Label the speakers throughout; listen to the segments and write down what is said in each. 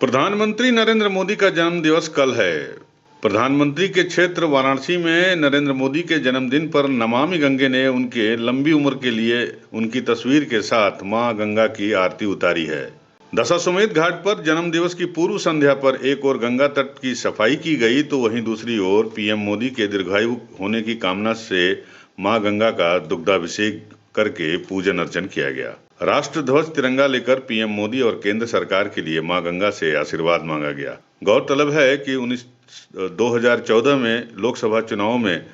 Speaker 1: प्रधानमंत्री नरेंद्र मोदी का जन्म दिवस कल है। प्रधानमंत्री के क्षेत्र वाराणसी में नरेंद्र मोदी के जन्मदिन पर नमामि गंगे ने उनके लंबी उम्र के लिए उनकी तस्वीर के साथ मां गंगा की आरती उतारी है। दशाश्वमेध घाट पर जन्म दिवस की पूर्व संध्या पर एक ओर गंगा तट की सफाई की गई तो वहीं दूसरी ओर पीएम मोदी के दीर्घायु होने की कामना से मां गंगा का दुग्धाभिषेक करके पूजन अर्चन किया गया। राष्ट्र ध्वज तिरंगा लेकर पीएम मोदी और केंद्र सरकार के लिए मां गंगा से आशीर्वाद मांगा गया। गौरतलब है कि 2014 में लोकसभा चुनाव में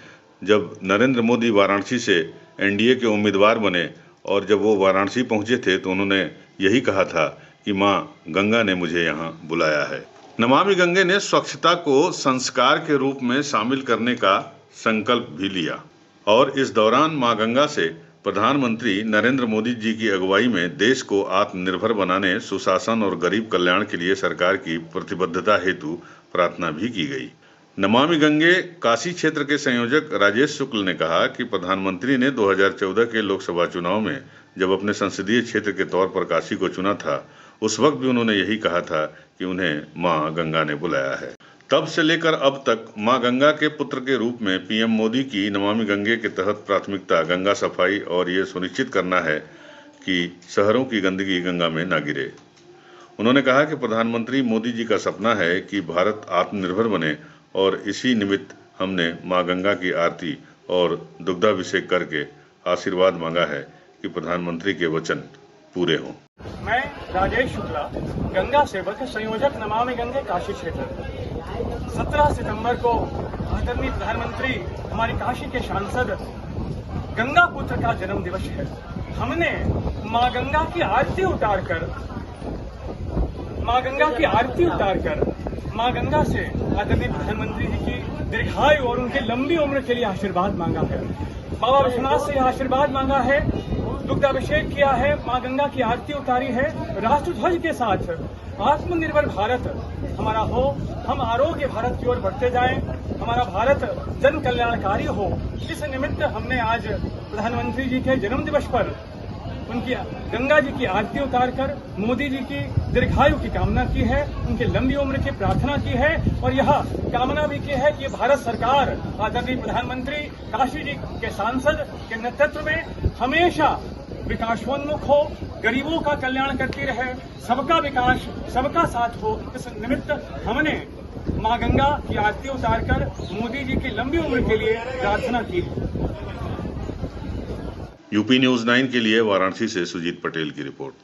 Speaker 1: जब नरेंद्र मोदी वाराणसी से एनडीए के उम्मीदवार बने और जब वो वाराणसी पहुंचे थे तो उन्होंने यही कहा था कि मां गंगा ने मुझे यहां बुलाया है। नमामि गंगे ने स्वच्छता को संस्कार के रूप में शामिल करने का संकल्प भी लिया और इस दौरान मां गंगा से प्रधानमंत्री नरेंद्र मोदी जी की अगुवाई में देश को आत्मनिर्भर बनाने, सुशासन और गरीब कल्याण के लिए सरकार की प्रतिबद्धता हेतु प्रार्थना भी की गई। नमामि गंगे काशी क्षेत्र के संयोजक राजेश शुक्ल ने कहा कि प्रधानमंत्री ने 2014 के लोकसभा चुनाव में जब अपने संसदीय क्षेत्र के तौर पर काशी को चुना था, उस वक्त भी उन्होंने यही कहा था कि उन्हें मां गंगा ने बुलाया है। तब से लेकर अब तक मां गंगा के पुत्र के रूप में पीएम मोदी की नमामि गंगे के तहत प्राथमिकता गंगा सफाई और ये सुनिश्चित करना है कि शहरों की गंदगी गंगा में न गिरे। उन्होंने कहा कि प्रधानमंत्री मोदी जी का सपना है कि भारत आत्मनिर्भर बने और इसी निमित्त हमने मां गंगा की आरती और दुग्धाभिषेक करके आशीर्वाद मांगा है कि प्रधानमंत्री के वचन पूरे हों।
Speaker 2: मैं राजेश शुक्ला, गंगा सेवक, संयोजक नमामि गंगे काशी क्षेत्र। 17 सितंबर को आदरणीय प्रधानमंत्री हमारी काशी के सांसद गंगा पुत्र का जन्म दिवस है। हमने मां गंगा की आरती उतारकर मां गंगा से आदरणीय प्रधानमंत्री जी की दीर्घायु और उनकी लंबी उम्र के लिए आशीर्वाद मांगा है। बाबा विश्वनाथ से आशीर्वाद मांगा है, दुग्धाभिषेक किया है, मां गंगा की आरती उतारी है। राष्ट्र ध्वज के साथ आत्मनिर्भर भारत हमारा हो, हम आरोग्य भारत की ओर बढ़ते जाएं, हमारा भारत जन कल्याणकारी हो। इस निमित्त हमने आज प्रधानमंत्री जी के जन्म दिवस पर उनकी गंगा जी की आरती उतारकर मोदी जी की दीर्घायु की कामना की है, उनकी लंबी उम्र की प्रार्थना की है और यह कामना भी की है कि भारत सरकार आदरणीय प्रधानमंत्री काशी जी के सांसद के नेतृत्व में हमेशा विकासोन्मुख हो, गरीबों का कल्याण करती रहे, सबका विकास, सबका साथ हो। इस निमित्त हमने मां गंगा की आरती उतारकर मोदी जी की लंबी उम्र के लिए प्रार्थना की है।
Speaker 1: यूपी न्यूज़ 9 के लिए वाराणसी से सुजीत पटेल की रिपोर्ट।